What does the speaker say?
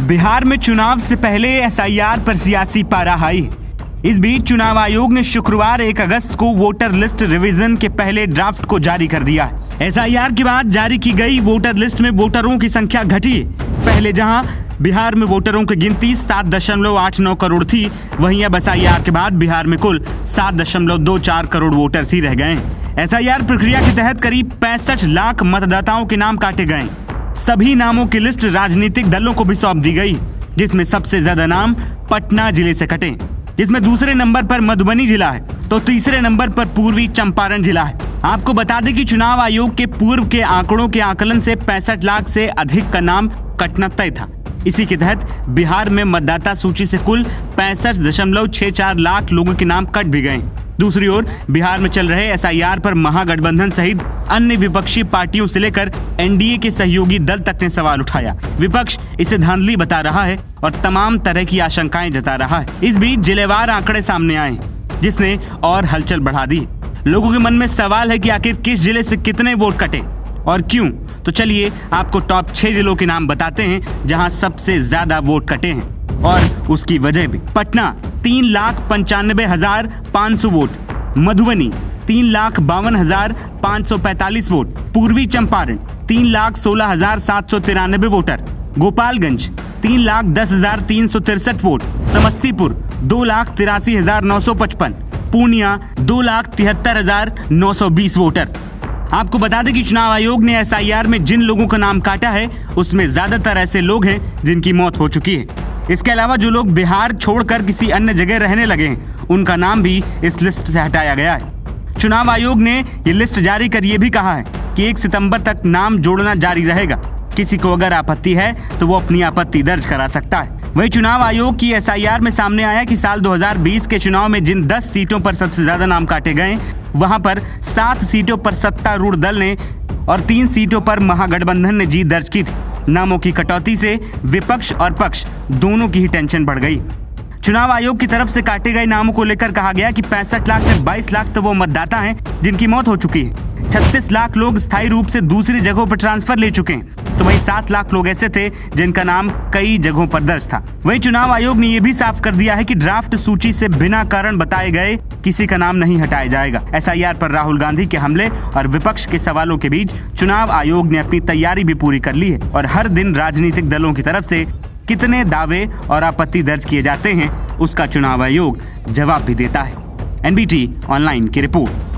बिहार में चुनाव से पहले एसआईआर पर सियासी पारा हाई। इस बीच चुनाव आयोग ने शुक्रवार 1 अगस्त को वोटर लिस्ट रिवीजन के पहले ड्राफ्ट को जारी कर दिया। एसआईआर के बाद जारी की गई वोटर लिस्ट में वोटरों की संख्या घटी। पहले जहां बिहार में वोटरों की गिनती 7.89 करोड़ थी, वहीं अब एसआईआर के बाद बिहार में कुल 7.24 करोड़ वोटर्स ही रह गए। एसआईआर प्रक्रिया के तहत करीब 65 लाख मतदाताओं के नाम काटे गए। सभी नामों की लिस्ट राजनीतिक दलों को भी सौंप दी गई, जिसमें सबसे ज्यादा नाम पटना जिले से कटे, जिसमें दूसरे नंबर पर मधुबनी जिला है तो तीसरे नंबर पर पूर्वी चंपारण जिला है। आपको बता दें कि चुनाव आयोग के पूर्व के आंकड़ों के आकलन से 65 लाख से अधिक का नाम कटना तय था। इसी के तहत बिहार में मतदाता सूची से कुल 65.64 लाख लोगों के नाम कट भी गए। दूसरी ओर बिहार में चल रहे एसआईआर पर महागठबंधन सहित अन्य विपक्षी पार्टियों से लेकर एनडीए के सहयोगी दल तक ने सवाल उठाया। विपक्ष इसे धांधली बता रहा है और तमाम तरह की आशंकाएं जता रहा है। इस बीच जिलेवार आंकड़े सामने आए, जिसने और हलचल बढ़ा दी। लोगों के मन में सवाल है कि आखिर किस जिले से कितने वोट कटे और क्यों। तो चलिए आपको टॉप 6 जिलों के नाम बताते हैं जहां सबसे ज्यादा वोट कटे हैं और उसकी वजह भी। पटना 3,95,500 वोट, मधुबनी 3,52,545 वोट, पूर्वी Champaran 3,16,793 voter, Gopalganj 3,10,363 vote, Samastipur 2,83,955, Purnia 2,73,920 voter. आपको बता दें कि चुनाव आयोग ने एसआईआर में जिन लोगों का नाम काटा है उसमें ज्यादातर ऐसे लोग हैं जिनकी मौत हो चुकी है। इसके अलावा जो लोग बिहार छोड़कर किसी अन्य जगह रहने लगे हैं उनका नाम भी इस लिस्ट से हटाया गया है। चुनाव आयोग ने ये लिस्ट जारी कर ये भी कहा है कि 1 सितंबर तक नाम जोड़ना जारी रहेगा। किसी को अगर आपत्ति है तो वो अपनी आपत्ति दर्ज करा सकता है। वहीं चुनाव आयोग की एसआईआर में सामने आया कि साल 2020 के चुनाव में जिन 10 सीटों पर सबसे ज्यादा नाम काटे गए, वहां पर 7 सीटों पर सत्तारूढ़ दल ने और 3 सीटों पर महागठबंधन ने जीत दर्ज की थी। नामों की कटौती से विपक्ष और पक्ष दोनों की ही टेंशन बढ़ गई। चुनाव आयोग की तरफ से काटे गए नामों को लेकर कहा गया कि 65 लाख में 22 लाख तो वो मतदाता हैं जिनकी मौत हो चुकी है। 36 लाख लोग स्थायी रूप से दूसरी जगहों पर ट्रांसफर ले चुके हैं, तो वहीं 7 लाख लोग ऐसे थे जिनका नाम कई जगहों पर दर्ज था। वहीं चुनाव आयोग ने यह भी साफ कर दिया है कि ड्राफ्ट सूची से बिना कारण बताए गए किसी का नाम नहीं हटाया जाएगा। एसआईआर पर राहुल गांधी के हमले और विपक्ष के सवालों के बीच चुनाव आयोग ने अपनी तैयारी भी पूरी कर ली है और हर दिन राजनीतिक दलों की तरफ से कितने दावे और आपत्ति दर्ज किए जाते हैं उसका चुनाव आयोग जवाब भी देता है। एनबीटी ऑनलाइन की रिपोर्ट।